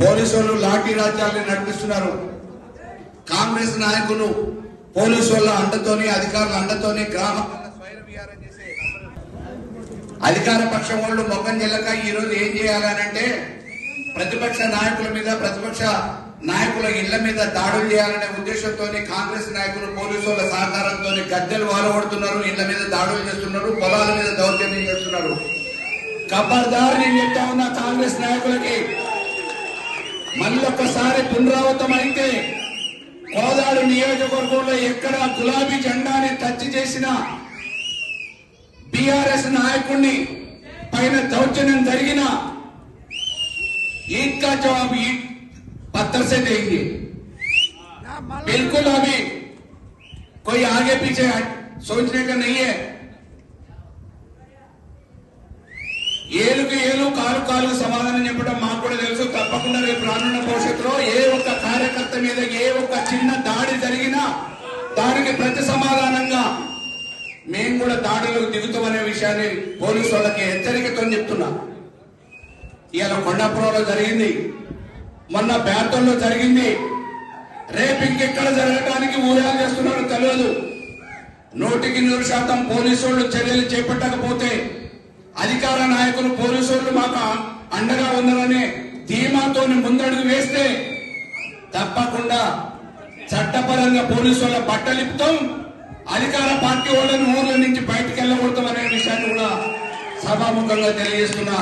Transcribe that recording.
Police వాళ్ళు లాఠీ రాజ్యాన్ని నడిపిస్తున్నారు. కాంగ్రెస్ నాయకులు పోలీసు వాళ్ళ అండతోని అధికారుల అండతోని గ్రామాల స్వైర విహారం చేసే అధికార పక్షం వాళ్ళు మొగ్గం చెల్లక ఈ రోజు ఏం చేయాలనంటే ప్రతిపక్ష నాయకుల మీద ప్రతిపక్ష నాయకుల ఇళ్ల మీద దాడులు చేయాలనే ఉద్దేశంతో కాంగ్రెస్ నాయకులు పోలీసు వాళ్ళ సహకారంతో గద్దెలు వాలగొడుతున్నారు, ఇళ్ల మీద దాడులు చేస్తున్నారు, పొలాల మీద దౌర్జన్యం చేస్తున్నారు. ఖబర్దార్ నేను చెప్తా ఉన్నా కాంగ్రెస్ నాయకులకి, మళ్ళొక్కసారి పునరావృతం అయితే కోదాడు నియోజకవర్గంలో ఎక్కడ గులాబీ జెండాని టచ్ చేసిన బీఆర్ఎస్ నాయకుడిని పైన దౌర్జన్యం జరిగిన ईद का जवाब ईद पत्थर से देंगे. बिल्कुल अभी कोई आगे पीछे सोचने का नहीं है. ఏలుకు ఏలు కాలు కాలు సమాధానం చెప్పడం మాకు కూడా తెలుసు. తప్పకుండా రేపు రానున్న భవిష్యత్తులో ఏ ఒక్క కార్యకర్త మీద ఏ ఒక్క చిన్న దాడి జరిగినా దానికి ప్రతి సమాధానంగా మేము కూడా దాడులకు దిగుతామనే విషయాన్ని పోలీసు వాళ్ళకి హెచ్చరికతో చెప్తున్నా. ఇవాళ కొండాపురంలో జరిగింది, మొన్న బ్యాటంలో జరిగింది, రేపు ఇంకెక్కడ జరగడానికి ఊరేలు చేస్తున్నారో తెలియదు. 100% పోలీసు వాళ్ళు చర్యలు చేపట్టకపోతే అధికార నాయకులు పోలీసు వాళ్ళు మాకు అండగా ఉన్నారనే ధీమాతో ముందడుగు వేస్తే తప్పకుండా చట్టపరంగా పోలీసు వాళ్ళ బట్టలిపుతాం, అధికార పార్టీ వాళ్ళని ఊర్ల నుంచి బయటకు వెళ్ళకూడతాం అనే విషయాన్ని కూడా సభాముఖంగా తెలియజేస్తున్నా.